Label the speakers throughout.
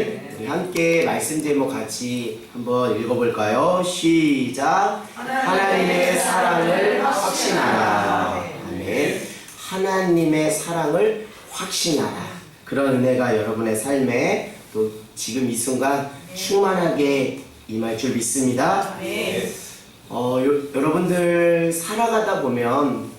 Speaker 1: 우리 함께 말씀 제목 같이 한번 읽어볼까요? 시작. 하나님의 사랑을 확신하라. 아멘. 하나님의 사랑을 확신하라. 그런 은혜가 여러분의 삶에 또 지금 이 순간 충만하게 임할 줄 믿습니다. 여러분들 살아가다 보면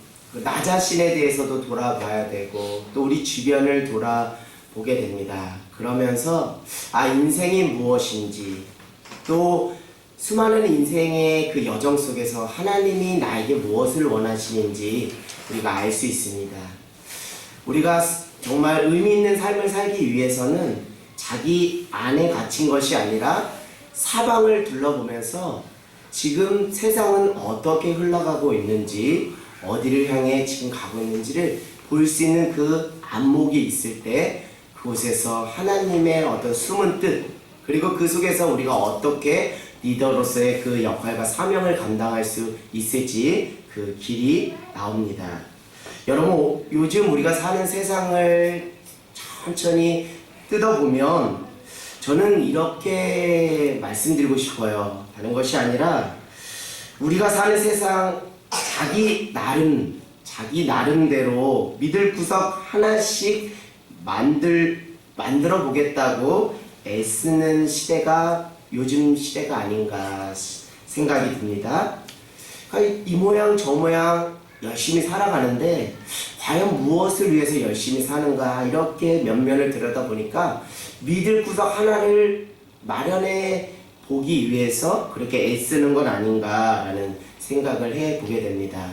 Speaker 1: 나 자신에 대해서도 돌아봐야 되고 또 우리 주변을 돌아보게 됩니다. 그러면서 인생이 무엇인지 또 수많은 인생의 그 여정 속에서 하나님이 나에게 무엇을 원하시는지 우리가 알 수 있습니다. 우리가 정말 의미 있는 삶을 살기 위해서는 자기 안에 갇힌 것이 아니라 사방을 둘러보면서 지금 세상은 어떻게 흘러가고 있는지 어디를 향해 지금 가고 있는지를 볼 수 있는 그 안목이 있을 때 그곳에서 하나님의 어떤 숨은 뜻 그리고 그 속에서 우리가 어떻게 리더로서의 그 역할과 사명을 감당할 수 있을지 그 길이 나옵니다. 여러분 요즘 우리가 사는 세상을 천천히 뜯어보면 저는 이렇게 말씀드리고 싶어요. 다른 것이 아니라 우리가 사는 세상 자기 나름대로 믿을 구석 하나씩 만들어 보겠다고 애쓰는 시대가 요즘 시대가 아닌가 생각이 듭니다. 이 모양 저 모양 열심히 살아가는데 과연 무엇을 위해서 열심히 사는가 이렇게 면면을 들여다보니까 믿을 구석 하나를 마련해 보기 위해서 그렇게 애쓰는 건 아닌가라는 생각을 해보게 됩니다.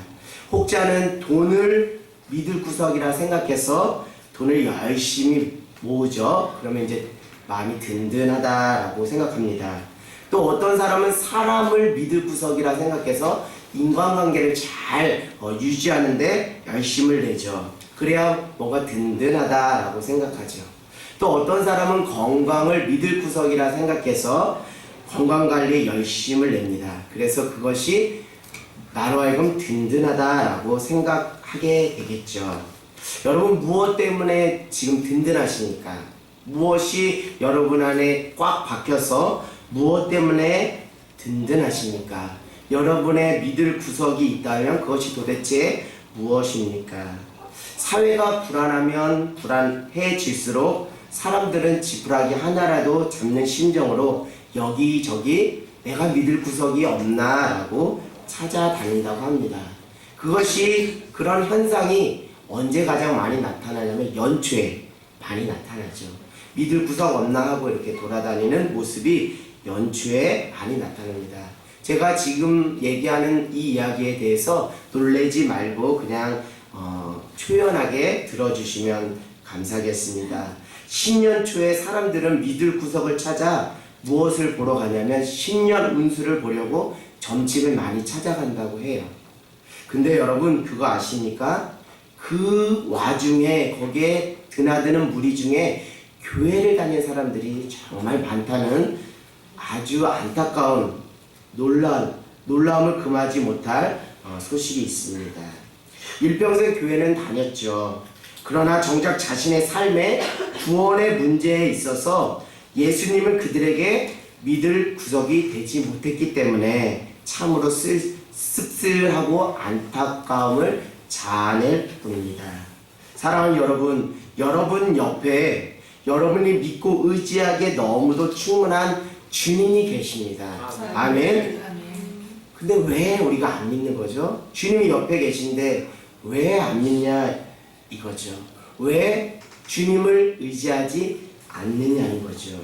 Speaker 1: 혹자는 돈을 믿을 구석이라 생각해서 돈을 열심히 모으죠. 그러면 이제 마음이 든든하다라고 생각합니다. 또 어떤 사람은 사람을 믿을 구석이라 생각해서 인간관계를 잘 유지하는데 열심을 내죠. 그래야 뭔가 든든하다라고 생각하죠. 또 어떤 사람은 건강을 믿을 구석이라 생각해서 건강관리에 열심을 냅니다. 그래서 그것이 나로 하여금 든든하다라고 생각하게 되겠죠. 여러분 무엇 때문에 지금 든든하십니까? 무엇이 여러분 안에 꽉 박혀서 무엇 때문에 든든하십니까? 여러분의 믿을 구석이 있다면 그것이 도대체 무엇입니까? 사회가 불안하면 불안해질수록 사람들은 지푸라기 하나라도 잡는 심정으로 여기저기 내가 믿을 구석이 없나라고 찾아다닌다고 합니다. 그런 현상이 언제 가장 많이 나타나냐면 연초에 많이 나타나죠. 믿을 구석 없나 하고 이렇게 돌아다니는 모습이 연초에 많이 나타납니다. 제가 지금 얘기하는 이 이야기에 대해서 놀라지 말고 그냥 초연하게 들어주시면 감사하겠습니다. 신년 초에 사람들은 믿을 구석을 찾아 무엇을 보러 가냐면 신년 운수를 보려고 점집을 많이 찾아간다고 해요. 근데 여러분 그거 아십니까? 그 와중에 거기에 드나드는 무리 중에 교회를 다니는 사람들이 정말 많다는 아주 안타까운 놀라움을 금하지 못할 소식이 있습니다. 일평생 교회는 다녔죠. 그러나 정작 자신의 삶의 구원의 문제에 있어서 예수님은 그들에게 믿을 구석이 되지 못했기 때문에 참으로 씁쓸하고 안타까움을 자아낼 뿐입니다. 사랑하는 여러분, 여러분 옆에 여러분이 믿고 의지하기에 너무도 충분한 주님이 계십니다. 아멘. 근데 왜 우리가 안 믿는 거죠? 주님이 옆에 계신데 왜 안 믿냐 이거죠. 왜 주님을 의지하지 않느냐는 거죠.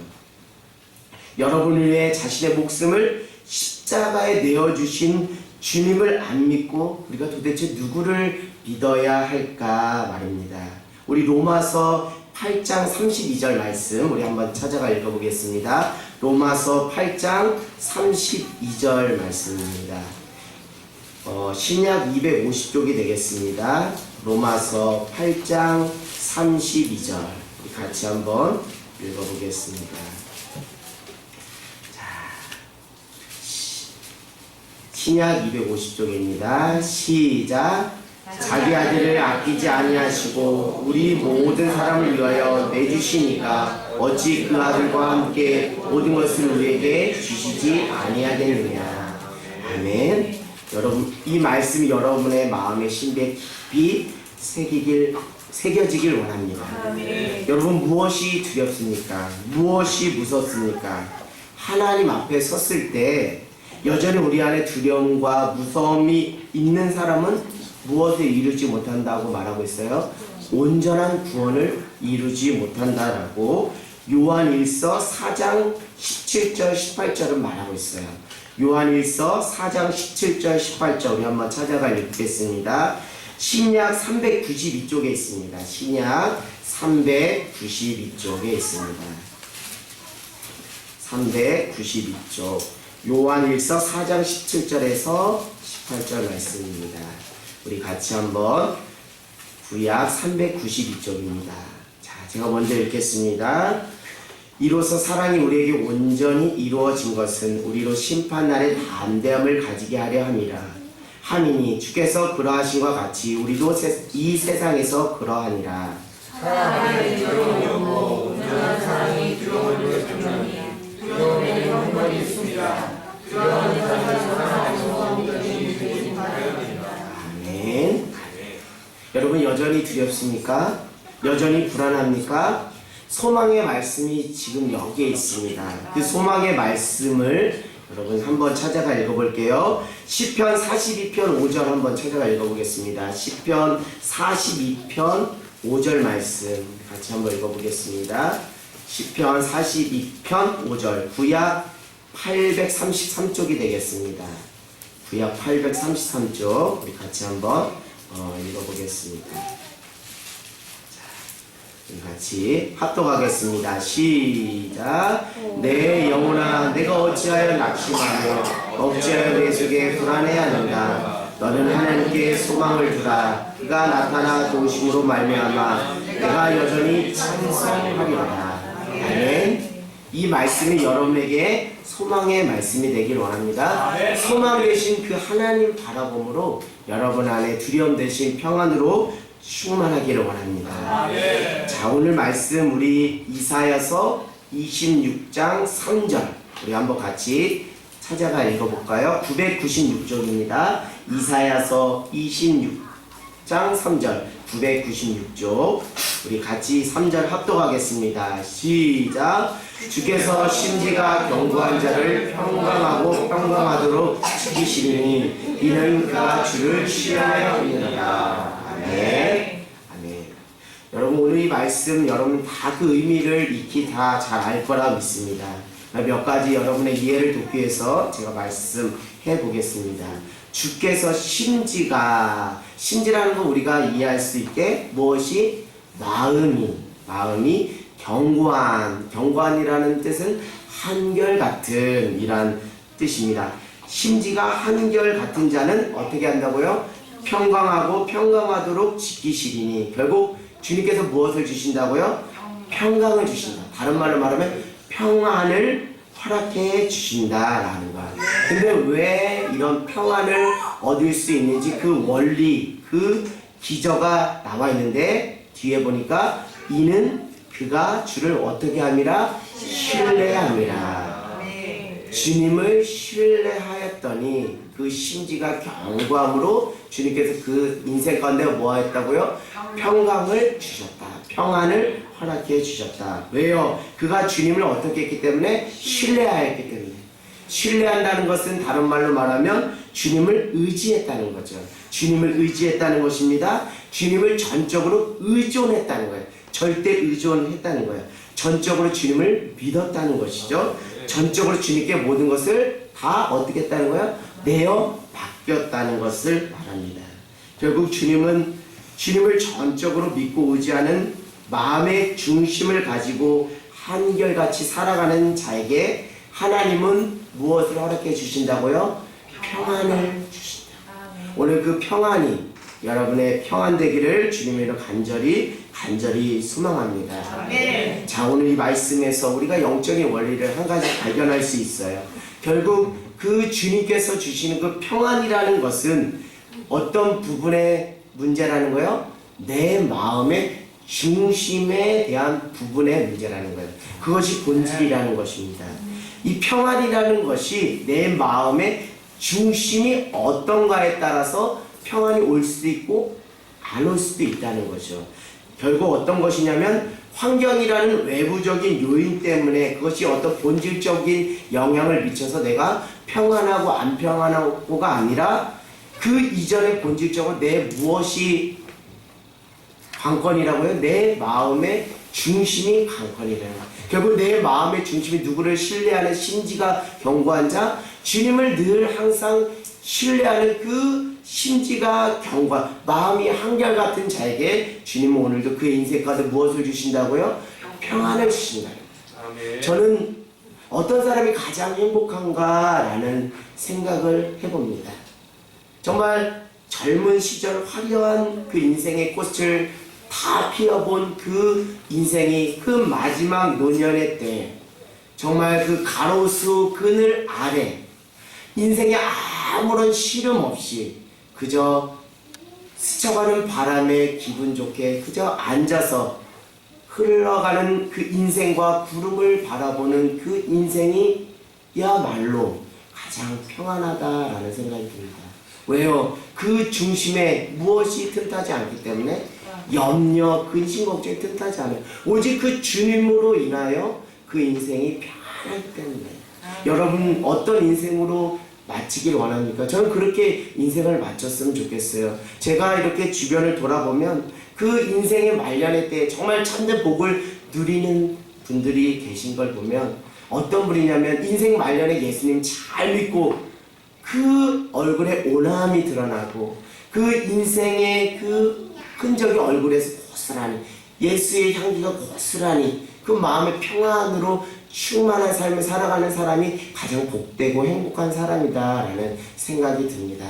Speaker 1: 여러분을 위해 자신의 목숨을 십자가에 내어주신 주님을 안 믿고 우리가 도대체 누구를 믿어야 할까 말입니다. 우리 로마서 8장 32절 말씀 우리 한번 찾아가 읽어보겠습니다. 로마서 8장 32절 말씀입니다. 신약 250쪽이 되겠습니다. 로마서 8장 32절 우리 같이 한번 읽어보겠습니다. 신약 250쪽입니다. 시작. 자기 아들을 아끼지 아니하시고 우리 모든 사람을 위하여 내주시니까 어찌 그 아들과 함께 모든 것을 우리에게 주시지 아니하겠느냐. 아멘. 여러분, 이 말씀이 여러분의 마음의 신비에 깊이 새겨지길 원합니다. 여러분, 무엇이 두렵습니까? 무엇이 무섭습니까? 하나님 앞에 섰을 때 여전히 우리 안에 두려움과 무서움이 있는 사람은 무엇을 이루지 못한다고 말하고 있어요? 온전한 구원을 이루지 못한다라고 요한일서 4장 17절 18절은 말하고 있어요. 요한일서 4장 17절 18절 우리 한번 찾아가 읽겠습니다. 신약 392쪽에 있습니다. 신약 392쪽에 있습니다. 392쪽 요한일서 4장 17절에서 18절 말씀입니다. 우리 같이 한번 구약 392쪽입니다. 자, 제가 먼저 읽겠습니다. 이로써 사랑이 우리에게 온전히 이루어진 것은 우리로 심판날에 담대함을 가지게 하려 함이라. 하미니 주께서 그러하신과 같이 우리도 이 세상에서 그러하니라.
Speaker 2: 사랑의 두려움이고 온전한 사랑이 두려움을 듣느니 두려움에는 형벌이 있습니다. 두려운 사람을 사랑하고 온전히 심판하리라.
Speaker 1: 아멘. 여러분, 여전히 두렵습니까? 여전히 불안합니까? 소망의 말씀이 지금 여기에 있습니다. 그 소망의 말씀을 여러분 한번 찾아가 읽어볼게요. 시편 42편 5절 한번 찾아가 읽어보겠습니다. 시편 42편 5절 말씀 같이 한번 읽어보겠습니다. 시편 42편 5절 구약 833쪽이 되겠습니다. 구약 833쪽 우리 같이 한번 읽어보겠습니다. 같이 합독하겠습니다. 시작. 내 영혼아 내가 어찌하여 낙심하며 어찌하여 내 속에 불안해하는가. 너는 하나님께 소망을 두라. 그가 나타나 도우심으로 말미암아 내가 여전히 찬송하리로다. 아멘. 이 말씀이 여러분에게 소망의 말씀이 되길 원합니다. 소망 되신 그 하나님 바라봄으로 여러분 안에 두려움 대신 평안으로 충만하기를 원합니다. 자, 오늘 말씀 우리 이사야서 26장 3절 우리 한번 같이 찾아가 읽어볼까요? 996쪽입니다. 이사야서 26장 3절 996쪽 우리 같이 3절 합독하겠습니다. 시작. 주께서 심지가 견고한 자를 평강하고 평강하도록 지키시리니 이는 그가 주를 신뢰하여 있느니라. 아멘. 아멘. 여러분, 오늘 이 말씀 여러분 다 그 의미를 익히 다 잘 알 거라 믿습니다. 몇 가지 여러분의 이해를 돕기 위해서 제가 말씀해 보겠습니다. 주께서 심지라는 거 우리가 이해할 수 있게 무엇이 마음이 견고한이라는 뜻은 한결같은 이란 뜻입니다. 심지가 한결같은 자는 어떻게 한다고요? 평강하고 평강하도록 지키시리니. 결국 주님께서 무엇을 주신다고요? 평강을 주신다. 다른 말로 말하면 평안을 허락해 주신다라는 거예요. 근데 왜 이런 평안을 얻을 수 있는지 그 원리, 그 기저가 나와 있는데 뒤에 보니까 이는 그가 주를 어떻게 함이라? 신뢰함이라. 주님을 신뢰하였더니 그 심지가 견고함으로 주님께서 그 인생 가운데 뭐 했다고요? 평강을 주셨다. 평안을 허락해 주셨다. 왜요? 그가 주님을 어떻게 했기 때문에? 신뢰하였기 때문에. 신뢰한다는 것은 다른 말로 말하면 주님을 의지했다는 거죠. 주님을 의지했다는 것입니다. 주님을 전적으로 의존했다는 거예요. 절대 의존했다는 거예요. 전적으로 주님을 믿었다는 것이죠. 전적으로 주님께 모든 것을 다 어떻게 했다는 거예요? 내어 맡겼다는 것을 말합니다. 결국 주님은 주님을 전적으로 믿고 의지하는 마음의 중심을 가지고 한결같이 살아가는 자에게 하나님은 무엇을 허락해 주신다고요? 평안을 주신다. 오늘 그 평안이 여러분의 평안 되기를 주님으로 간절히 소망합니다. 자, 오늘 이 말씀에서 우리가 영적인 원리를 한 가지 발견할 수 있어요. 결국 그 주님께서 주시는 그 평안이라는 것은 어떤 부분에 문제라는 거예요? 내 마음의 중심에 대한 부분의 문제라는 거예요. 그것이 본질이라는 것입니다. 이 평안이라는 것이 내 마음의 중심이 어떤가에 따라서 평안이 올 수도 있고 안 올 수도 있다는 거죠. 결국 어떤 것이냐면 환경이라는 외부적인 요인 때문에 그것이 어떤 본질적인 영향을 미쳐서 내가 평안하고 안 평안하고가 아니라 그 이전의 본질적으로 내 무엇이 관건이라고 해요? 내 마음의 중심이 관건이라는 거예요. 결국 내 마음의 중심이 누구를 신뢰하는 심지가 견고한 자, 주님을 늘 항상 신뢰하는 그 심지가 견고한 마음이 한결같은 자에게 주님은 오늘도 그 인생 가운데 무엇을 주신다고요? 평안을 주신다. 저는 어떤 사람이 가장 행복한가라는 생각을 해봅니다. 정말 젊은 시절 화려한 그 인생의 꽃을 다 피워본 그 인생이 그 마지막 노년의 때 정말 그 가로수 그늘 아래 인생에 아무런 시름 없이 그저 스쳐가는 바람에 기분 좋게 그저 앉아서 흘러가는 그 인생과 구름을 바라보는 그 인생이야말로 가장 평안하다라는 생각이 듭니다. 왜요? 그 중심에 무엇이 틈타지 않기 때문에 염려, 근심, 걱정이 틈타지 않아요. 오직 그 주님으로 인하여 그 인생이 평안하기 때문에 여러분 어떤 인생으로 마치길 원합니까? 저는 그렇게 인생을 마쳤으면 좋겠어요. 제가 이렇게 주변을 돌아보면 그 인생의 말년의 때에 정말 참된 복을 누리는 분들이 계신 걸 보면 어떤 분이냐면 인생 말년에 예수님 잘 믿고 그 얼굴에 온함이 드러나고 그 인생의 그 흔적이 얼굴에서 고스란히 예수의 향기가 고스란히 그 마음의 평안으로 충만한 삶을 살아가는 사람이 가장 복되고 행복한 사람이다라는 생각이 듭니다.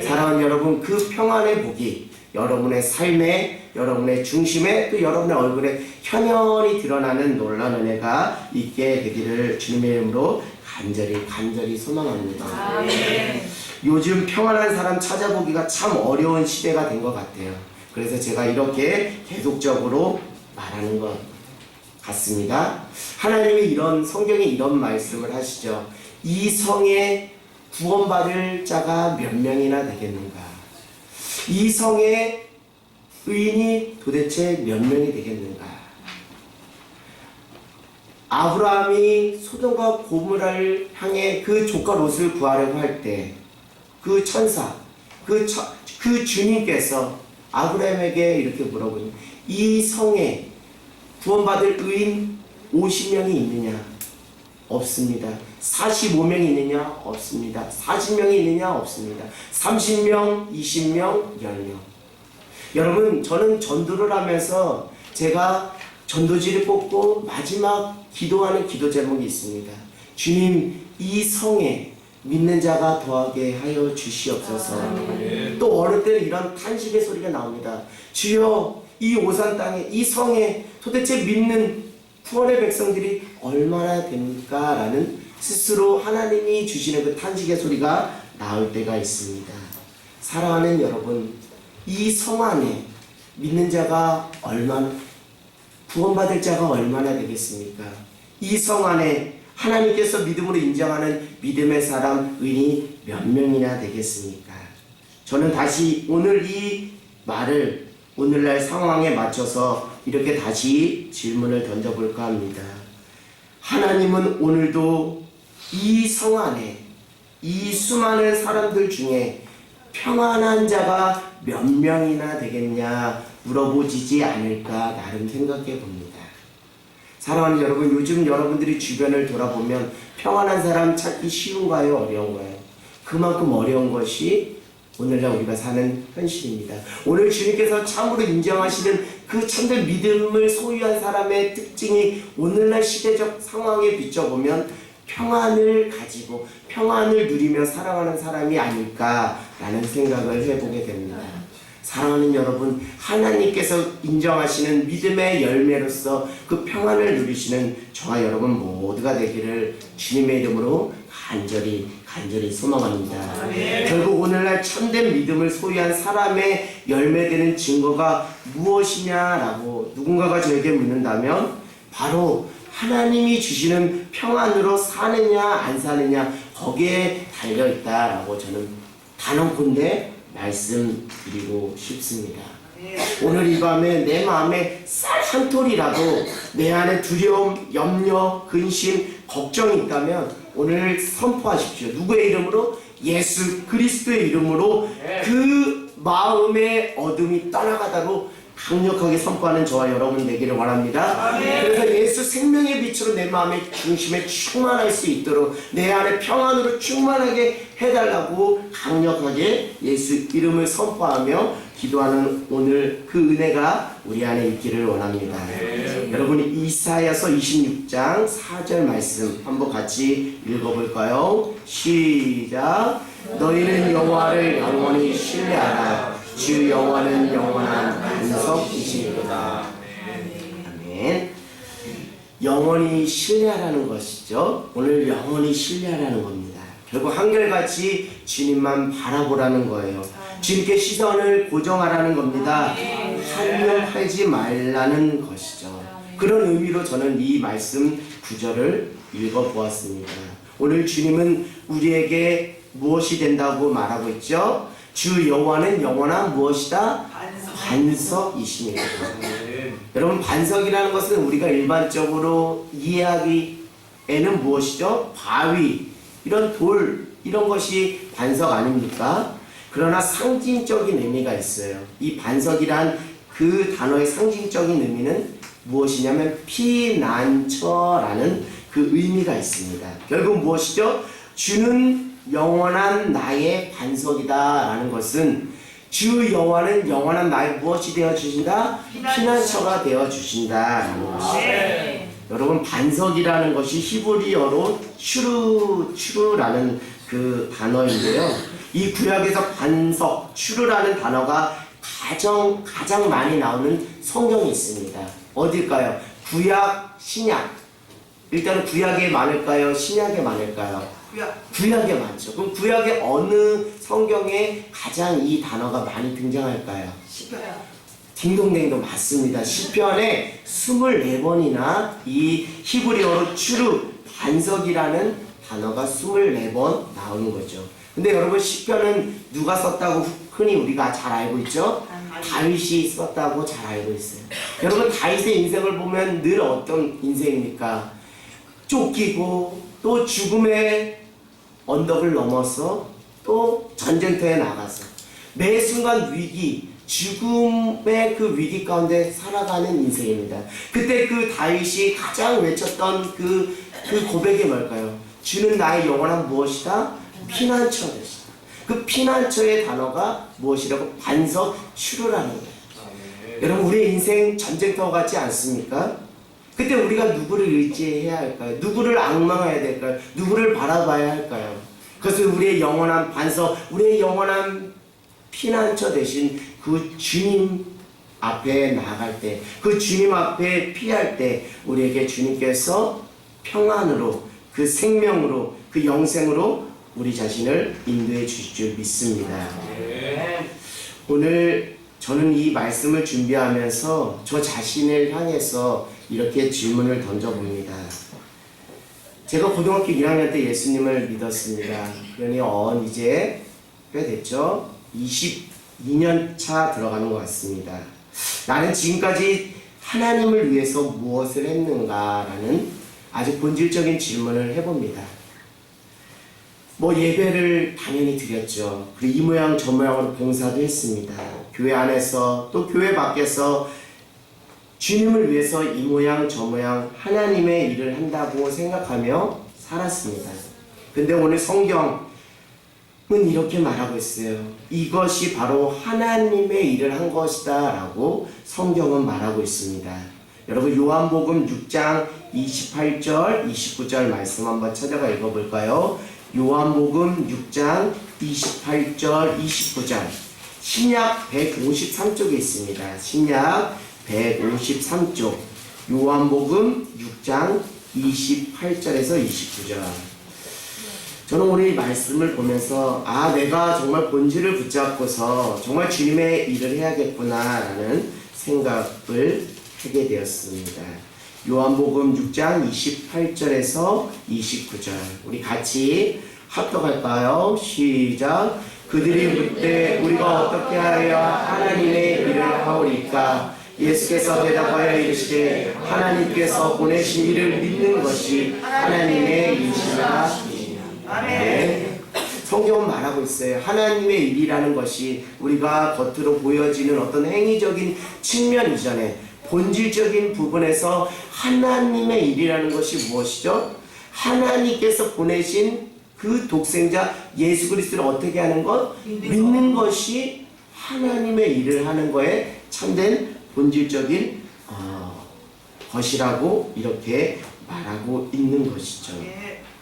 Speaker 1: 사랑하는 여러분, 그 평안의 복이 여러분의 삶에, 여러분의 중심에, 또 여러분의 얼굴에 현연히 드러나는 놀라운 은혜가 있게 되기를 주님의 이름으로 간절히 소망합니다. 요즘 평안한 사람 찾아보기가 참 어려운 시대가 된 것 같아요. 그래서 제가 이렇게 계속적으로 말하는 것 같습니다. 하나님이 이런 성경에 이런 말씀을 하시죠. 이 성에 구원받을 자가 몇 명이나 되겠는가? 이 성에 의인이 도대체 몇 명이 되겠는가? 아브라함이 소돔과 고모라를 향해 그 조카 롯을 구하려고 할 때 그 천사, 그 주님께서 아브라함에게 이렇게 물어보니 이 성에 구원받을 의인 50명이 있느냐? 없습니다. 45명이 있느냐? 없습니다. 40명이 있느냐? 없습니다. 30명, 20명, 10명. 여러분, 저는 전도를 하면서 제가 전도지를 뽑고 마지막 기도하는 기도 제목이 있습니다. 주님, 이 성에 믿는 자가 더하게 하여 주시옵소서. 또 어느 때는 이런 탄식의 소리가 나옵니다. 주여, 이 오산 땅에, 이 성에 도대체 믿는 구원의 백성들이 얼마나 됩니까? 라는 스스로 하나님이 주시는 그 탄식의 소리가 나올 때가 있습니다. 사랑하는 여러분, 이 성 안에 믿는 자가 얼마나, 구원받을 자가 얼마나 되겠습니까? 이 성 안에 하나님께서 믿음으로 인정하는 믿음의 사람, 의인이 몇 명이나 되겠습니까? 저는 다시 오늘 이 말을 오늘날 상황에 맞춰서 이렇게 다시 질문을 던져볼까 합니다. 하나님은 오늘도 이 성 안에 이 수많은 사람들 중에 평안한 자가 몇 명이나 되겠냐 물어보지지 않을까 나름 생각해 봅니다. 사랑하는 여러분, 요즘 여러분들이 주변을 돌아보면 평안한 사람 찾기 쉬운가요? 어려운가요? 그만큼 어려운 것이 오늘날 우리가 사는 현실입니다. 오늘 주님께서 참으로 인정하시는 그 참된 믿음을 소유한 사람의 특징이 오늘날 시대적 상황에 비춰보면 평안을 가지고 평안을 누리며 살아가는 사람이 아닐까라는 생각을 해보게 됩니다. 사랑하는 여러분, 하나님께서 인정하시는 믿음의 열매로서 그 평안을 누리시는 저와 여러분 모두가 되기를 주님의 이름으로 간절히 간절히 소망합니다. 결국 오늘날 참된 믿음을 소유한 사람의 열매되는 증거가 무엇이냐라고 누군가가 저에게 묻는다면 바로 하나님이 주시는 평안으로 사느냐 안 사느냐 거기에 달려있다라고 저는 단언컨대 말씀드리고 싶습니다. 오늘 이 밤에 내 마음에 쌀 한 톨이라도 내 안에 두려움, 염려, 근심, 걱정이 있다면 오늘 선포하십시오. 누구의 이름으로? 예수 그리스도의 이름으로 그 마음의 어둠이 떠나가다로 강력하게 선포하는 저와 여러분 되기를 원합니다. 그래서 예수 생명의 빛으로 내 마음의 중심에 충만할 수 있도록 내 안에 평안으로 충만하게 해달라고 강력하게 예수 이름을 선포하며 기도하는 오늘 그 은혜가 우리 안에 있기를 원합니다. 여러분이 이사야서 26장 4절 말씀 한번 같이 읽어볼까요? 시작. 너희는 여호와를 영원히 신뢰하라. 주 여호와는 영원한 반석이시로다. 아멘. 영원히 신뢰하라는 것이죠. 오늘 영원히 신뢰하라는 겁니다. 결국 한결같이 주님만 바라보라는 거예요. 주님께 시선을 고정하라는 겁니다. 한명하지 말라는 것이죠. 그런 의미로 저는 이 말씀 구절을 읽어보았습니다. 오늘 주님은 우리에게 무엇이 된다고 말하고 있죠? 주 여호와는 영원한 무엇이다? 반석이십니다. 여러분 반석이라는 것은 우리가 일반적으로 이해하기에는 무엇이죠? 바위, 이런 돌, 이런 것이 반석 아닙니까? 그러나 상징적인 의미가 있어요. 이 반석이란 그 단어의 상징적인 의미는 무엇이냐면 피난처라는 그 의미가 있습니다. 결국 무엇이죠? 주는 영원한 나의 반석이다 라는 것은 주 여호와는 영원한 나의 무엇이 되어 주신다? 피난처가 되어 주신다 라는 것이죠. 여러분 반석이라는 것이 히브리어로 추르라는 그 단어인데요. 이 구약에서 반석, 추르라는 단어가 가장 많이 나오는 성경이 있습니다. 어딜까요? 구약, 신약. 일단은 구약에 많을까요? 신약에 많을까요? 구약에 많죠. 그럼 구약의 어느 성경에 가장 이 단어가 많이 등장할까요? 딩동댕동 맞습니다. 시편에 24번이나 이 히브리어로 추르, 반석이라는 단어가 24번 나오는 거죠. 근데 여러분 시편은 누가 썼다고 흔히 우리가 잘 알고 있죠? 다윗이 썼다고 잘 알고 있어요. 여러분 다윗의 인생을 보면 늘 어떤 인생입니까? 쫓기고 또 죽음의 언덕을 넘어서 또 전쟁터에 나가서 매 순간 위기, 죽음의 그 위기 가운데 살아가는 인생입니다. 그때 그 다윗이 가장 외쳤던 그 고백이 뭘까요? 주는 나의 영원한 무엇이다? 피난처 되시다. 그 피난처의 단어가 무엇이라고? 반석, 추르라는 거예요. 여러분 우리의 인생 전쟁터 같지 않습니까? 그때 우리가 누구를 의지해야 할까요? 누구를 앙망해야 될까요? 누구를 바라봐야 할까요? 그것은 우리의 영원한 반석, 우리의 영원한 피난처 되신 그 주님 앞에 나아갈 때, 그 주님 앞에 피할 때 우리에게 주님께서 평안으로, 그 생명으로, 그 영생으로 우리 자신을 인도해 주실 줄 믿습니다. 오늘 저는 이 말씀을 준비하면서 저 자신을 향해서 이렇게 질문을 던져봅니다. 제가 고등학교 1학년 때 예수님을 믿었습니다. 그러니 이제 꽤 됐죠? 22년 차 들어가는 것 같습니다. 나는 지금까지 하나님을 위해서 무엇을 했는가라는 아주 본질적인 질문을 해봅니다. 예배를 당연히 드렸죠. 그리고 이 모양 저 모양으로 봉사도 했습니다. 교회 안에서 또 교회 밖에서 주님을 위해서 이 모양 저 모양 하나님의 일을 한다고 생각하며 살았습니다. 근데 오늘 성경은 이렇게 말하고 있어요. 이것이 바로 하나님의 일을 한 것이다 라고 성경은 말하고 있습니다. 여러분 요한복음 6장 28절 29절 말씀 한번 찾아가 읽어볼까요? 요한복음 6장 28절 29절 신약 153쪽에 있습니다. 신약 153쪽 요한복음 6장 28절에서 29절 저는 오늘 이 말씀을 보면서 내가 정말 본질을 붙잡고서 정말 주님의 일을 해야겠구나라는 생각을 하게 되었습니다. 요한복음 6장 28절에서 29절 우리 같이 합독할까요? 시작. 그들이 묻되 우리가 어떻게 하여 하나님의 일을 하오리까? 예수께서 대답하여 이르시되 하나님께서 보내신 이를 믿는 것이 하나님의 일이시라. 아멘. 성경은 말하고 있어요. 하나님의 일이라는 것이 우리가 겉으로 보여지는 어떤 행위적인 측면 이전에 본질적인 부분에서 하나님의 일이라는 것이 무엇이죠? 하나님께서 보내신 그 독생자 예수 그리스도를 어떻게 하는 것? 믿는 것이 하나님의 일을 하는 거에 참된 본질적인 것이라고 이렇게 말하고 있는 것이죠.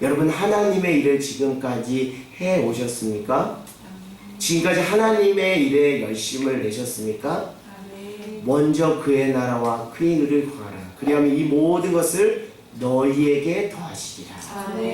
Speaker 1: 여러분 하나님의 일을 지금까지 해 오셨습니까? 지금까지 하나님의 일에 열심을 내셨습니까? 먼저 그의 나라와 그의 의를 구하라. 그리하면 이 모든 것을 너희에게 더하시리라.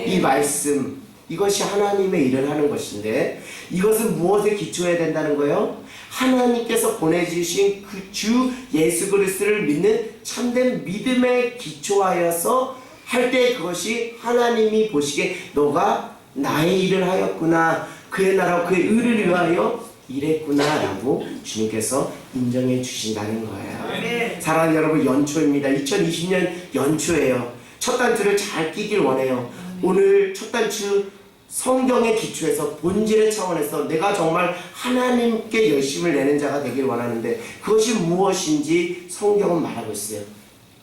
Speaker 1: 이 말씀 이것이 하나님의 일을 하는 것인데 이것은 무엇에 기초해야 된다는 거예요? 하나님께서 보내주신 그 주 예수 그리스도를 믿는 참된 믿음에 기초하여서 할 때 그것이 하나님이 보시기에 너가 나의 일을 하였구나, 그의 나라와 그의 의를 위하여 일했구나 라고 주님께서 인정해 주신다는 거예요. 사랑하는 여러분, 연초입니다. 2020년 연초예요. 첫 단추를 잘 끼길 원해요. 오늘 첫 단추 성경의 기초에서 본질의 차원에서 내가 정말 하나님께 열심을 내는 자가 되길 원하는데 그것이 무엇인지 성경은 말하고 있어요.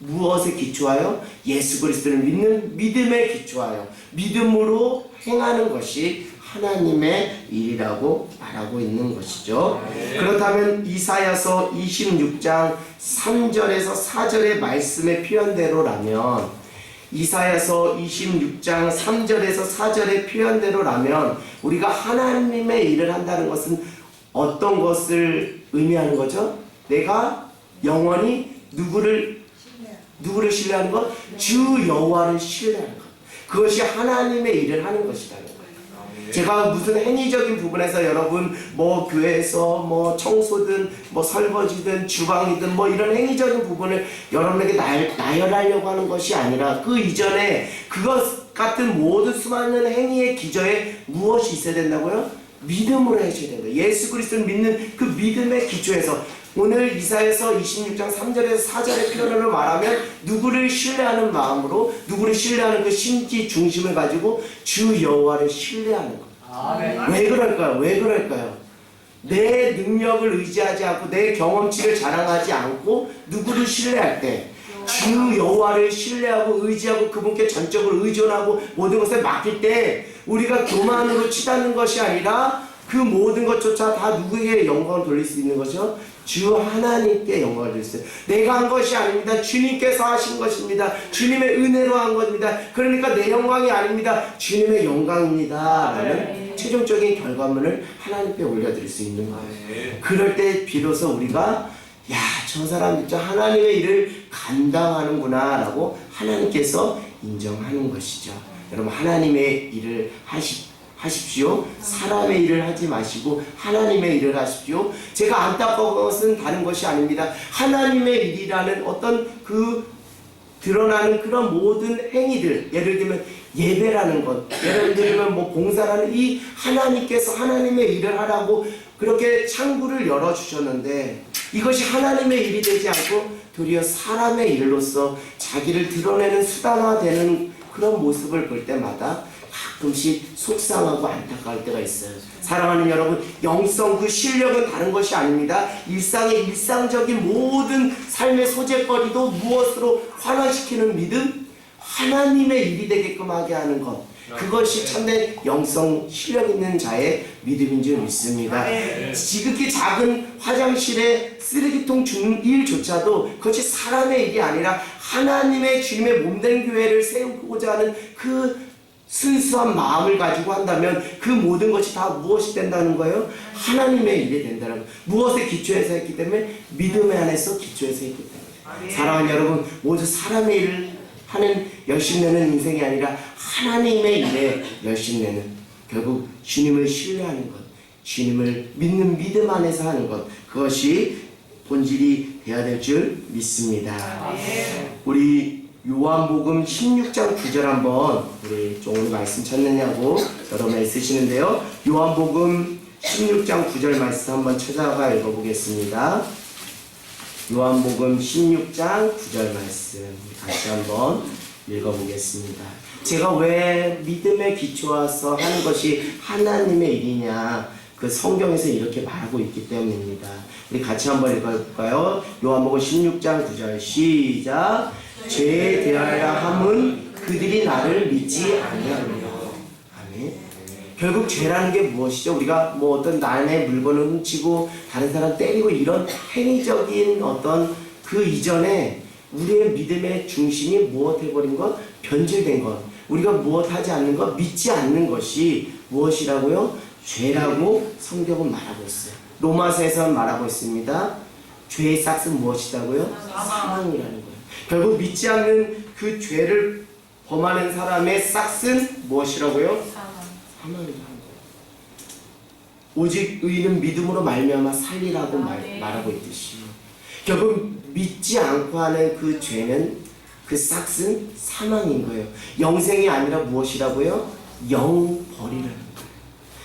Speaker 1: 무엇에 기초하여? 예수 그리스도를 믿는 믿음에 기초하여 믿음으로 행하는 것이 하나님의 일이라고 말하고 있는 것이죠. 그렇다면 이사야서 26장 3절에서 4절의 말씀의 표현대로라면 이사야서 26장 3절에서 4절의 표현대로라면 우리가 하나님의 일을 한다는 것은 어떤 것을 의미하는 거죠? 내가 영원히 누구를 신뢰하는 것? 주 여호와를 신뢰하는 것. 그것이 하나님의 일을 하는 것이라는 거예요. 제가 무슨 행위적인 부분에서 여러분 뭐 교회에서 뭐 청소든 뭐 설거지든 주방이든 뭐 이런 행위적인 부분을 여러분에게 나열하려고 하는 것이 아니라 그 이전에 그것 같은 모든 수많은 행위의 기저에 무엇이 있어야 된다고요? 믿음으로 해줘야 된다. 예수 그리스도를 믿는 그 믿음의 기초에서 오늘 이사야서 26장 3절에서 4절의 표현으로 말하면 누구를 신뢰하는 마음으로 누구를 신뢰하는 그 심지 중심을 가지고 주 여호와를 신뢰하는 것. 왜 그럴까요? 왜 그럴까요? 내 능력을 의지하지 않고 내 경험치를 자랑하지 않고 누구를 신뢰할 때 주 여호와를 신뢰하고 의지하고 그분께 전적으로 의존하고 모든 것을 맡길 때 우리가 교만으로 치닫는 것이 아니라 그 모든 것조차 다 누구에게 영광을 돌릴 수 있는 것이요? 주 하나님께 영광을 돌릴 수 있어요. 내가 한 것이 아닙니다. 주님께서 하신 것입니다. 주님의 은혜로 한 것입니다. 그러니까 내 영광이 아닙니다. 주님의 영광입니다. 라는 최종적인 결과물을 하나님께 올려드릴 수 있는 거예요. 그럴 때 비로소 우리가 저 사람 진짜 하나님의 일을 감당하는구나 라고 하나님께서 인정하는 것이죠. 여러분 하나님의 일을 하십시오. 사람의 일을 하지 마시고 하나님의 일을 하십시오. 제가 안타까운 것은 다른 것이 아닙니다. 하나님의 일이라는 어떤 그 드러나는 그런 모든 행위들, 예를 들면 예배라는 것, 예를 들면 뭐 봉사라는 이 하나님께서 하나님의 일을 하라고 그렇게 창구를 열어주셨는데 이것이 하나님의 일이 되지 않고 도리어 사람의 일로서 자기를 드러내는 수단화되는 그런 모습을 볼 때마다 가끔씩 속상하고 안타까울 때가 있어요. 사랑하는 여러분, 영성 그 실력은 다른 것이 아닙니다. 일상의 일상적인 모든 삶의 소재거리도 무엇으로 환원시키는 믿음? 하나님의 일이 되게끔 하게 하는 것. 그것이 참된 영성 실력 있는 자의 믿음인 줄 믿습니다. 지극히 작은 화장실의 쓰레기통 줍는 일조차도 그것이 사람의 일이 아니라 하나님의 주님의 몸된 교회를 세우고자 하는 그 순수한 마음을 가지고 한다면 그 모든 것이 다 무엇이 된다는 거예요? 하나님의 일이 된다는 거예요. 무엇에 기초해서 했기 때문에 믿음에 안에서 기초해서 했기 때문에. 사랑하는 여러분, 모두 사람의 일을 하는 열심 내는 인생이 아니라 하나님의 일에 열심 내는 결국 주님을 신뢰하는 것, 주님을 믿는 믿음 안에서 하는 것, 그것이 본질이 되어야 될 줄 믿습니다. 우리 요한복음 16장 9절 한번 우리 좀 오늘 말씀 찾느냐고 여러분 애쓰시는데요. 요한복음 16장 9절 말씀 한번 찾아가 읽어보겠습니다. 요한복음 16장 9절 말씀 같이 한번 읽어보겠습니다. 제가 왜 믿음에 기초해서 하는 것이 하나님의 일이냐, 그 성경에서 이렇게 말하고 있기 때문입니다. 우리 같이 한번 읽어볼까요? 요한복음 16장 9절 시작. 죄에 대하여 함은 그들이 나를 믿지 아니하느냐. 아멘. 결국 죄라는 게 무엇이죠? 우리가 뭐 어떤 남의 물건을 훔치고 다른 사람 때리고 이런 행위적인 어떤 그 이전에 우리의 믿음의 중심이 무엇 해버린 것? 변질된 것. 우리가 무엇하지 않는 것? 믿지 않는 것이 무엇이라고요? 죄라고 성경은 말하고 있어요. 로마서에서는 말하고 있습니다. 죄의 싹은 무엇이다고요? 사망이라는 거예요. 결국 믿지 않는 그 죄를 범하는 사람의 싹은 무엇이라고요? 사망이라는 거예요. 오직 의인은 믿음으로 말미암아 살리라고 말하고 있듯이 결국 믿지 않고 하는 그 죄는 그 싹은 사망인 거예요. 영생이 아니라 무엇이라고요? 영벌이라는 거예요.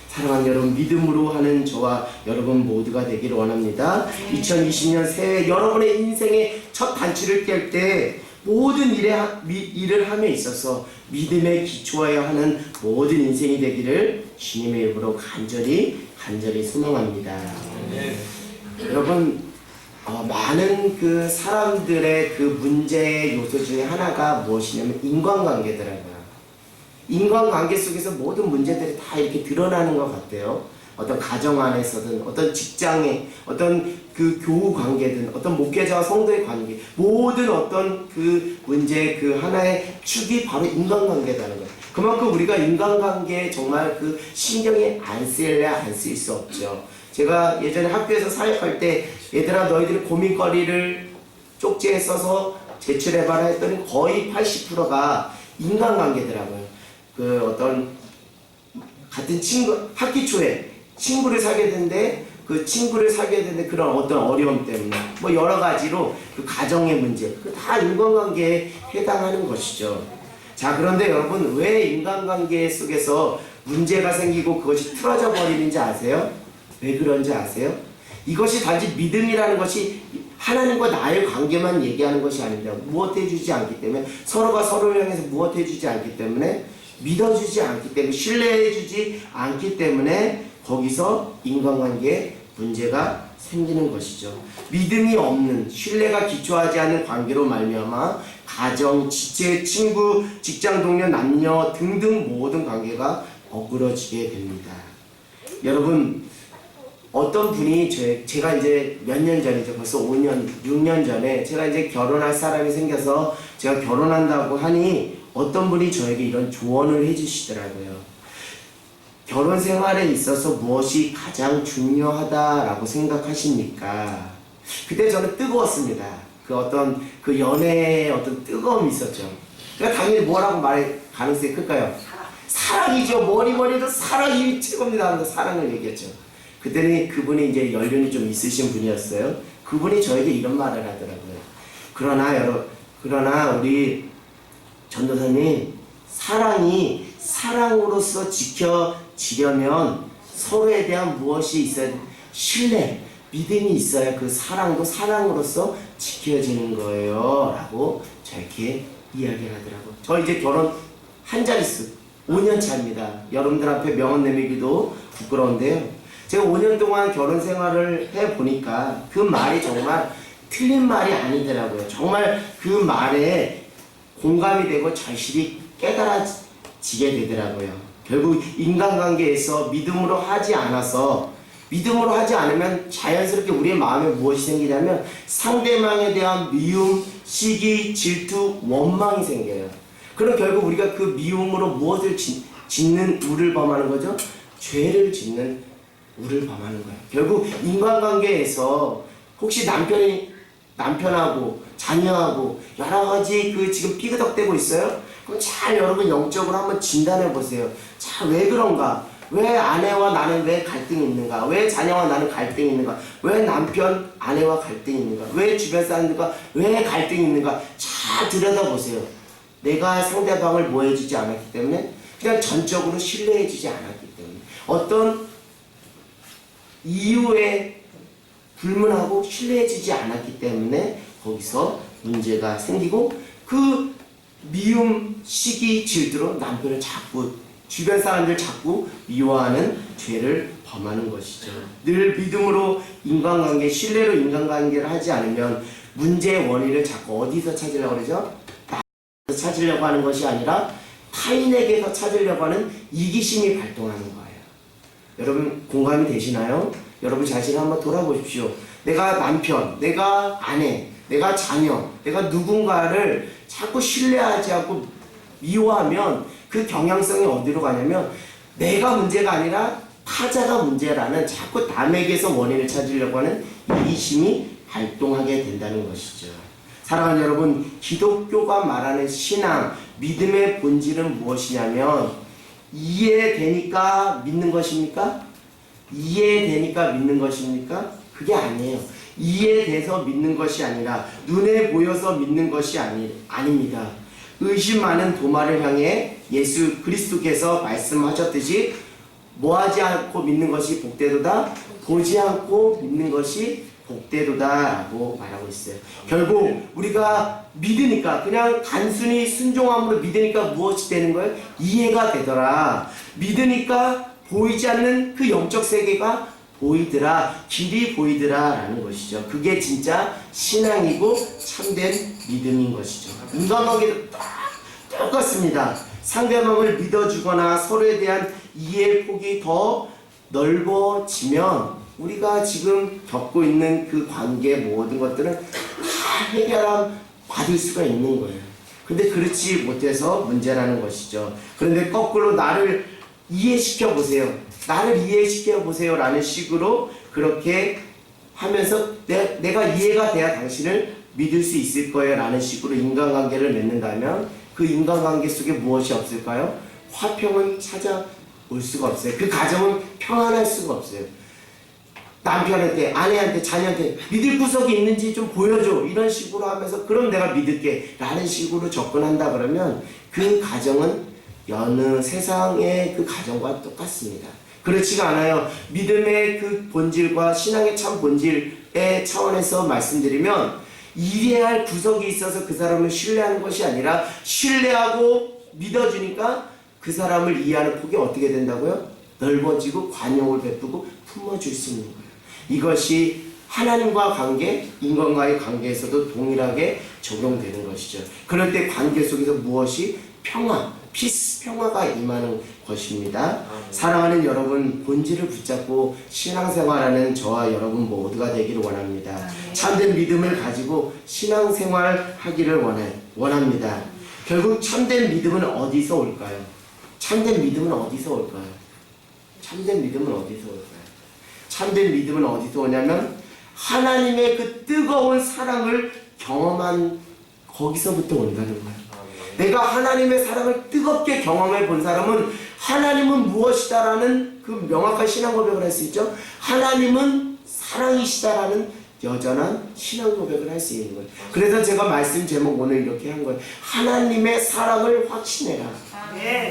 Speaker 1: 사랑하는 여러분, 믿음으로 하는 저와 여러분 모두가 되기를 원합니다. 2020년 새해 여러분의 인생의 첫 단추를 깰 때 모든 일을 함에 있어서 믿음에 기초하여 하는 모든 인생이 되기를 주님의 이름으로 간절히 소망합니다. 여러분, 많은 그 사람들의 그 문제의 요소 중에 하나가 무엇이냐면 인간관계더라고요. 인간관계 속에서 모든 문제들이 다 이렇게 드러나는 것 같아요. 어떤 가정 안에서든 어떤 직장에 어떤 그 교우 관계든 어떤 목회자와 성도의 관계, 모든 어떤 그 문제의 그 하나의 축이 바로 인간관계라는 거예요. 그만큼 우리가 인간관계에 정말 그 신경이 안 쓰일래야 안 쓰일 수 없죠. 제가 예전에 학교에서 사역할 때 얘들아 너희들이 고민거리를 쪽지에 써서 제출해봐라 했더니 거의 80%가 인간관계더라고요. 그 어떤 같은 친구, 학기 초에 친구를 사귀어야 되는데 그 친구를 사귀어야 되는데 그런 어떤 어려움 때문에 뭐 여러 가지로 그 가정의 문제, 그 다 인간관계에 해당하는 것이죠. 자, 그런데 여러분 왜 인간관계 속에서 문제가 생기고 그것이 틀어져 버리는지 아세요? 왜 그런지 아세요? 이것이 단지 믿음이라는 것이 하나님과 나의 관계만 얘기하는 것이 아닙니다. 무엇 해주지 않기 때문에, 서로가 서로를 향해서 무엇 해주지 않기 때문에, 믿어주지 않기 때문에, 신뢰해주지 않기 때문에 거기서 인간관계에 문제가 생기는 것이죠. 믿음이 없는, 신뢰가 기초하지 않은 관계로 말미암아 가정, 지체, 친구, 직장 동료, 남녀 등등 모든 관계가 어그러지게 됩니다. 여러분, 어떤 분이 제가 이제 몇 년 전이죠. 벌써 5년, 6년 전에 제가 이제 결혼할 사람이 생겨서 제가 결혼한다고 하니 어떤 분이 저에게 이런 조언을 해주시더라고요. 결혼 생활에 있어서 무엇이 가장 중요하다라고 생각하십니까? 그때 저는 뜨거웠습니다. 그 어떤 그 연애의 어떤 뜨거움이 있었죠. 그러니까 당연히 뭐라고 말할 가능성이 클까요? 사랑이죠. 머리도 사랑이 최고입니다 하면서 사랑을 얘기했죠. 그때는 그분이 이제 연륜이 좀 있으신 분이었어요. 그분이 저에게 이런 말을 하더라고요. 그러나 우리 전도사님, 사랑이 사랑으로서 지켜지려면 서로에 대한 무엇이 있어야 돼? 신뢰, 믿음이 있어야 그 사랑도 사랑으로서 지켜지는 거예요 라고 저렇게 이야기를 하더라고요. 저 이제 결혼 한 자릿수 5년 차입니다. 여러분들 앞에 명언 내미기도 부끄러운데요, 제가 5년 동안 결혼 생활을 해보니까 그 말이 정말 틀린 말이 아니더라고요. 정말 그 말에 공감이 되고 절실히 깨달아지게 되더라고요. 결국 인간관계에서 믿음으로 하지 않으면 자연스럽게 우리의 마음에 무엇이 생기냐면 상대방에 대한 미움, 시기, 질투, 원망이 생겨요. 그럼 결국 우리가 그 미움으로 무엇을 짓는 우를 범하는 거죠? 죄를 짓는 우를 범하는 거예요. 결국 인간관계에서 혹시 남편하고 자녀하고 여러 가지 그 지금 삐그덕대고 있어요? 그럼 잘 여러분 영적으로 한번 진단해 보세요. 자, 왜 그런가? 왜 아내와 나는 왜 갈등이 있는가? 왜 자녀와 나는 갈등이 있는가? 왜 남편, 아내와 갈등이 있는가? 왜 주변 사람들과 왜 갈등이 있는가? 잘 들여다보세요. 내가 상대방을 뭐 해주지 않았기 때문에, 그냥 전적으로 신뢰해주지 않았기 때문에, 어떤 이유에 불문하고 신뢰해주지 않았기 때문에 거기서 문제가 생기고, 그 미움, 시기, 질투로 남편을 자꾸, 주변 사람들 자꾸 미워하는 죄를 범하는 것이죠. 늘 믿음으로 인간관계, 신뢰로 인간관계를 하지 않으면 문제의 원인을 자꾸 어디서 찾으려고 그러죠? 나에서 찾으려고 하는 것이 아니라 타인에게서 찾으려고 하는 이기심이 발동하는 거예요. 여러분 공감이 되시나요? 여러분 자신을 한번 돌아보십시오. 내가 남편, 내가 아내, 내가 자녀, 내가 누군가를 자꾸 신뢰하지 않고 미워하면 그 경향성이 어디로 가냐면 내가 문제가 아니라 타자가 문제라는, 자꾸 남에게서 원인을 찾으려고 하는 이기심이 발동하게 된다는 것이죠. 사랑하는 여러분, 기독교가 말하는 신앙, 믿음의 본질은 무엇이냐면 이해되니까 믿는 것입니까? 이해되니까 믿는 것입니까? 그게 아니에요. 이해돼서 믿는 것이 아니라 눈에 보여서 믿는 것이 아닙니다. 의심 많은 도마를 향해 예수 그리스도께서 말씀하셨듯이 뭐하지 않고 믿는 것이 복되도다, 보지 않고 믿는 것이 복되도다 라고 말하고 있어요. 결국 우리가 믿으니까, 그냥 단순히 순종함으로 믿으니까 무엇이 되는 거예요? 이해가 되더라. 믿으니까 보이지 않는 그 영적 세계가 보이더라, 길이 보이더라 라는 것이죠. 그게 진짜 신앙이고 참된 믿음인 것이죠. 인간관계도 똑같습니다. 상대방을 믿어주거나 서로에 대한 이해의 폭이 더 넓어지면 우리가 지금 겪고 있는 그 관계 모든 것들은 다 해결함 받을 수가 있는 거예요. 근데 그렇지 못해서 문제라는 것이죠. 그런데 거꾸로 나를 이해시켜 보세요. 나를 이해시켜 보세요 라는 식으로 그렇게 하면서 내가 이해가 돼야 당신을 믿을 수 있을 거예요 라는 식으로 인간관계를 맺는다면 그 인간관계 속에 무엇이 없을까요? 화평은 찾아올 수가 없어요. 그 가정은 평안할 수가 없어요. 남편한테, 아내한테, 자녀한테 믿을 구석이 있는지 좀 보여줘 이런 식으로 하면서 그럼 내가 믿을게 라는 식으로 접근한다 그러면 그 가정은 여느 세상의 그 가정과 똑같습니다. 그렇지가 않아요. 믿음의 그 본질과 신앙의 참 본질의 차원에서 말씀드리면 이해할 구석이 있어서 그 사람을 신뢰하는 것이 아니라 신뢰하고 믿어주니까 그 사람을 이해하는 폭이 어떻게 된다고요? 넓어지고 관용을 베푸고 품어줄 수 있는 거예요. 이것이 하나님과 관계, 인간과의 관계에서도 동일하게 적용되는 것이죠. 그럴 때 관계 속에서 무엇이 평화, 피스, 평화가 임하는 것입니다. 사랑하는 여러분, 본질을 붙잡고 신앙생활하는 저와 여러분 모두가 되기를 원합니다. 참된 믿음을 가지고 신앙생활 하기를 원합니다. 결국 참된 믿음은 어디서 올까요? 참된 믿음은 어디서 올까요? 참된 믿음은 어디서 올까요? 참된 믿음은 어디서 오냐면 하나님의 그 뜨거운 사랑을 경험한 거기서부터 온다는 거예요. 내가 하나님의 사랑을 뜨겁게 경험해 본 사람은 하나님은 무엇이다라는 그 명확한 신앙 고백을 할 수 있죠. 하나님은 사랑이시다라는 여전한 신앙 고백을 할 수 있는 거예요. 그래서 제가 말씀 제목 오늘 이렇게 한 거예요. 하나님의 사랑을 확신해라.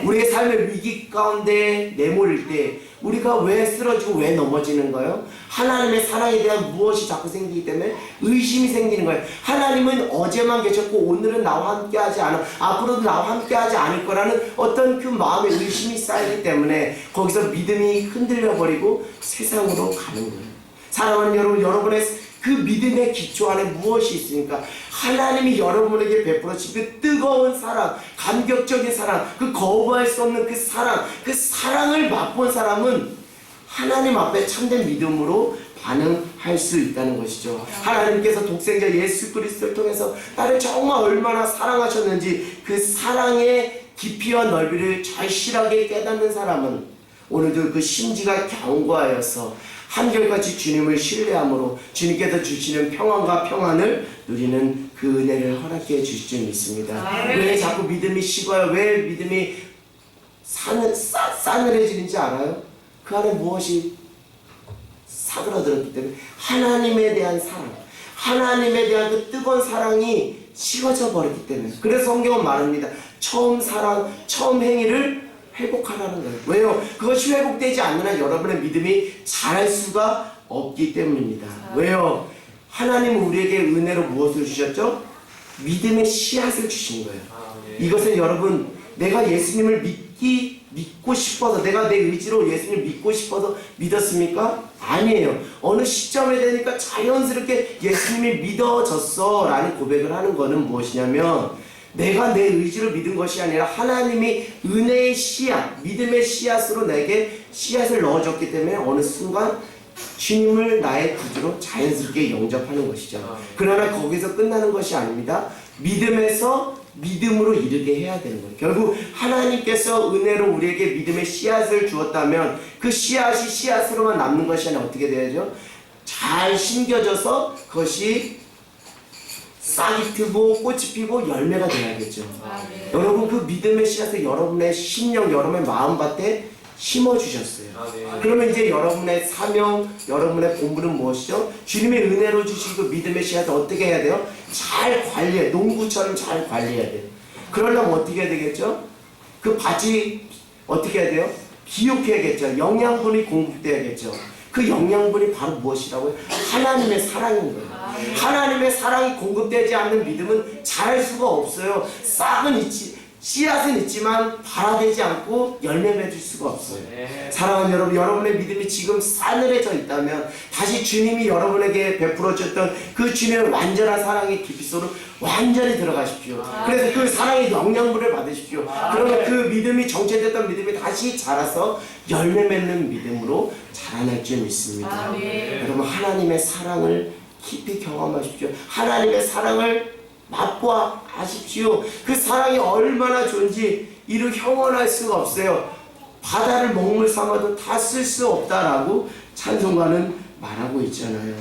Speaker 1: 우리의 삶의 위기 가운데 내몰릴 때 우리가 왜 쓰러지고 왜 넘어지는 거예요? 하나님의 사랑에 대한 무엇이 자꾸 생기기 때문에 의심이 생기는 거예요. 하나님은 어제만 계셨고 오늘은 나와 함께하지 않아, 앞으로도 나와 함께하지 않을 거라는 어떤 그 마음의 의심이 쌓이기 때문에 거기서 믿음이 흔들려버리고 세상으로 가는 거예요. 사랑하는 여러분, 여러분의 그 믿음의 기초 안에 무엇이 있습니까? 하나님이 여러분에게 베풀어진 그 뜨거운 사랑, 감격적인 사랑, 그 거부할 수 없는 그 사랑을 맛본 사람은 하나님 앞에 참된 믿음으로 반응할 수 있다는 것이죠. 하나님께서 독생자 예수 그리스도를 통해서 나를 정말 얼마나 사랑하셨는지 그 사랑의 깊이와 넓이를 절실하게 깨닫는 사람은 오늘도 그 심지가 견고하여서 한결같이 주님을 신뢰함으로 주님께서 주시는 평안과 평안을 누리는 그 은혜를 허락해 주실 줄 믿습니다. 왜 자꾸 믿음이 식어요? 왜 믿음이 싸늘해지는지 알아요? 그 안에 무엇이 사그라들었기 때문에 하나님에 대한 사랑, 하나님에 대한 그 뜨거운 사랑이 식어져 버렸기 때문에. 그래서 성경은 말합니다. 처음 사랑, 처음 행위를 회복하라는 거예요. 왜요? 그것이 회복되지 않는 한 여러분의 믿음이 자랄 수가 없기 때문입니다. 왜요? 하나님은 우리에게 은혜로 무엇을 주셨죠? 믿음의 씨앗을 주신 거예요. 이것은 여러분, 내가 예수님을 믿고 싶어서, 내가 내 의지로 예수님을 믿고 싶어서 믿었습니까? 아니에요. 어느 시점에 되니까 자연스럽게 예수님이 믿어졌어 라는 고백을 하는 것은 무엇이냐면, 내가 내 의지로 믿은 것이 아니라 하나님이 은혜의 씨앗, 믿음의 씨앗으로 내게 씨앗을 넣어줬기 때문에 어느 순간 주님을 나의 구주로 자연스럽게 영접하는 것이죠. 그러나 거기서 끝나는 것이 아닙니다. 믿음에서 믿음으로 이르게 해야 되는 거예요. 결국 하나님께서 은혜로 우리에게 믿음의 씨앗을 주었다면 그 씨앗이 씨앗으로만 남는 것이 아니라 어떻게 돼야죠? 잘 심겨져서 그것이 싹이 트고 꽃이 피고 열매가 돼야겠죠. 여러분, 그 믿음의 씨앗을 여러분의 심령, 여러분의 마음밭에 심어주셨어요. 그러면 이제 여러분의 사명, 여러분의 본분은 무엇이죠? 주님의 은혜로 주신 그 믿음의 씨앗을 어떻게 해야 돼요? 잘 관리해. 농구처럼 잘 관리해야 돼요. 그러려면 어떻게 해야 되겠죠? 그 밭이 어떻게 해야 돼요? 비옥해야겠죠. 영양분이 공급돼야겠죠. 그 영양분이 바로 무엇이라고요? 하나님의 사랑인 거예요. 하나님의 사랑이 공급되지 않는 믿음은 자랄 수가 없어요. 싹은 있지, 씨앗은 있지만 발화되지 않고 열매 맺을 수가 없어요. 사랑하는 여러분, 여러분의 믿음이 지금 싸늘해져 있다면 다시 주님이 여러분에게 베풀어줬던 그 주님의 완전한 사랑의 깊이 속으로 완전히 들어가십시오. 그래서 그 사랑의 영양분을 받으십시오. 그러면 그 믿음이 정체됐던 믿음이 다시 자라서 열매 맺는 믿음으로 자라날 줄 믿습니다. 여러분, 하나님의 사랑을 깊이 경험하십시오. 하나님의 사랑을 맛보아 아십시오. 그 사랑이 얼마나 좋은지 이루 형언할 수가 없어요. 바다를 먹물 삼아도 다 쓸 수 없다라고 찬송가는 말하고 있잖아요.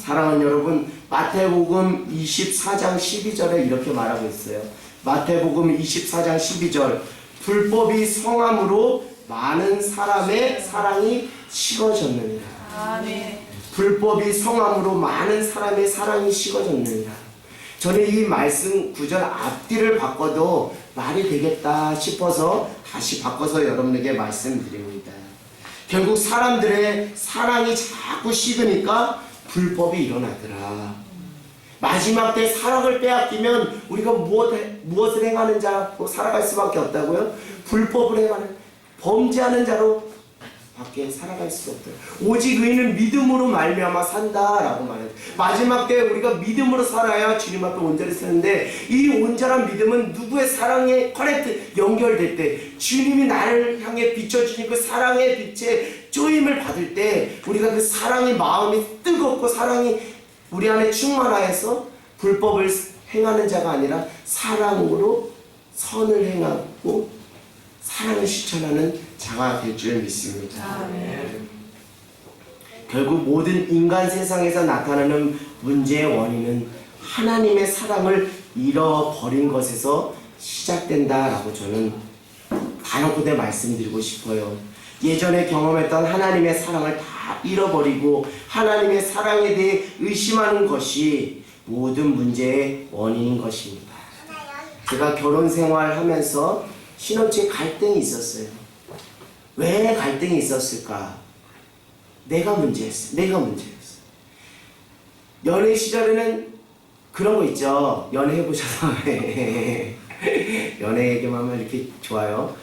Speaker 1: 사랑하는 여러분, 마태복음 24장 12절에 이렇게 말하고 있어요. 마태복음 24장 12절, 불법이 성함으로 많은 사람의 사랑이 식어졌느니라. 불법이 성함으로 많은 사람의 사랑이 식어졌느니라. 저는 이 말씀 구절 앞뒤를 바꿔도 말이 되겠다 싶어서 다시 바꿔서 여러분에게 말씀드립니다. 결국 사람들의 사랑이 자꾸 식으니까 불법이 일어나더라. 마지막 때 사랑을 빼앗기면 우리가 무엇을 행하는 자로 살아갈 수밖에 없다고요? 불법을 행하는, 범죄하는 자로 밖에 살아갈 수 없다. 오직 의인은 믿음으로 말미암아 산다라고 말해요. 마지막 때 우리가 믿음으로 살아야 주님 앞에 온전히 서는데, 이 온전한 믿음은 누구의 사랑에 커넥트 연결될 때, 주님이 나를 향해 비춰주신 그 사랑의 빛에 쪼임을 받을 때 우리가 그 사랑의 마음이 뜨겁고 사랑이 우리 안에 충만하여서 불법을 행하는 자가 아니라 사랑으로 선을 행하고 사랑을 실천하는 자가 될 줄 믿습니다. 결국 모든 인간 세상에서 나타나는 문제의 원인은 하나님의 사랑을 잃어버린 것에서 시작된다라고 저는 단언컨대 말씀드리고 싶어요. 예전에 경험했던 하나님의 사랑을 다 잃어버리고 하나님의 사랑에 대해 의심하는 것이 모든 문제의 원인인 것입니다. 제가 결혼 생활하면서 신혼초에 갈등이 있었어요. 왜 갈등이 있었을까? 내가 문제였어. 연애 시절에는 그런 거 있죠. 연애 해보셔서 연애 얘기만 하면 이렇게 좋아요.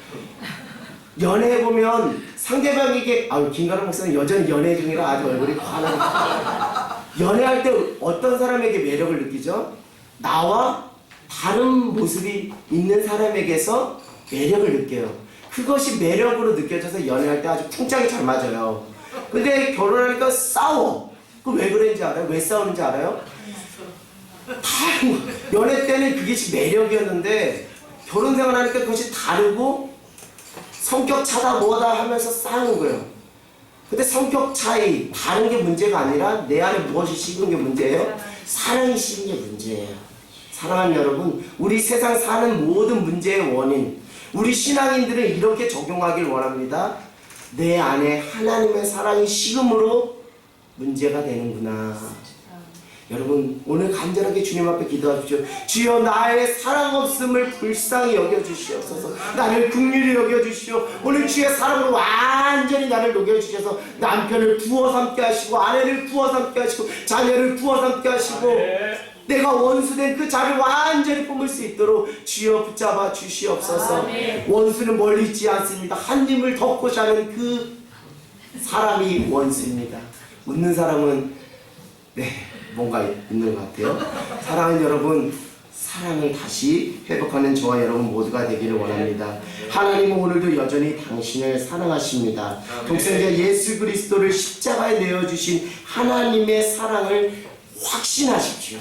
Speaker 1: 연애해보면 상대방에게, 김가람 목사는 여전히 연애 중이라 아주 얼굴이 환하고, 연애할 때 어떤 사람에게 매력을 느끼죠? 나와 다른 모습이 있는 사람에게서 매력을 느껴요. 그것이 매력으로 느껴져서 연애할 때 아주 풍짝이 잘 맞아요. 근데 결혼하니까 싸워. 그 왜 그런지 알아요? 왜 싸우는지 알아요? 연애 때는 그것이 매력이었는데 결혼 생활하니까 그것이 다르고 성격 차다 뭐다 하면서 싸우는 거예요. 근데 성격 차이, 다른 게 문제가 아니라 내 안에 무엇이 식은 게 문제예요? 사랑이 식은 게 문제예요. 사랑하는 여러분, 우리 세상 사는 모든 문제의 원인, 우리 신앙인들은 이렇게 적용하길 원합니다. 내 안에 하나님의 사랑이 식음으로 문제가 되는구나. 여러분 오늘 간절하게 주님 앞에 기도하십시오. 주여 나의 사랑 없음을 불쌍히 여겨주시옵소서. 나를 긍휼히 여겨주시오. 오늘 주의 사랑으로 완전히 나를 녹여주셔서 남편을 부어 삼게 하시고 아내를 부어 삼게 하시고 자녀를 부어 삼게 하시고 내가 원수된 그 자를 완전히 뿜을 수 있도록 주여 붙잡아 주시옵소서. 원수는 멀리 있지 않습니다. 한 입을 덮고자 하는 그 사람이 원수입니다. 웃는 사람은 뭔가 있는 것 같아요. 사랑하는 여러분, 사랑을 다시 회복하는 저와 여러분 모두가 되기를 원합니다. 하나님은 오늘도 여전히 당신을 사랑하십니다. 독생자 예수 그리스도를 십자가에 내어주신 하나님의 사랑을 확신하십시오.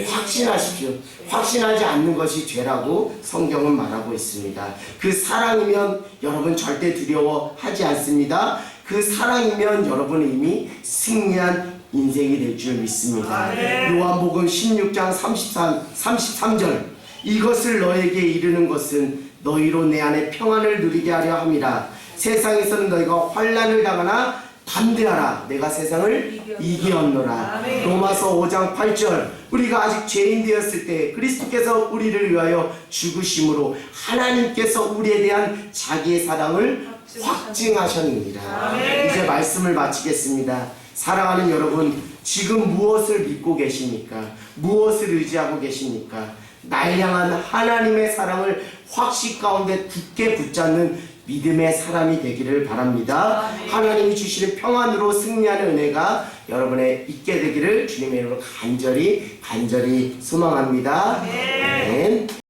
Speaker 1: 확신하십시오. 확신하지 않는 것이 죄라고 성경은 말하고 있습니다. 그 사랑이면 여러분 절대 두려워하지 않습니다. 그 사랑이면 여러분은 이미 승리한 인생이 될 줄 믿습니다. 요한복음 16장 33절 이것을 너에게 이르는 것은 너희로 내 안에 평안을 누리게 하려 함이라. 세상에서는 너희가 환난을 당하나 담대하라. 내가 세상을 이기었노라. 로마서 5장 8절 우리가 아직 죄인 되었을 때 그리스도께서 우리를 위하여 죽으심으로 하나님께서 우리에 대한 자기의 사랑을 확증하셨느니라. 이제 말씀을 마치겠습니다. 사랑하는 여러분, 지금 무엇을 믿고 계십니까? 무엇을 의지하고 계십니까? 날 향한 하나님의 사랑을 확신 가운데 굳게 붙잡는 믿음의 사람이 되기를 바랍니다. 하나님이 주시는 평안으로 승리하는 은혜가 여러분의 있게 되기를 주님의 이름으로 간절히 소망합니다. 아멘.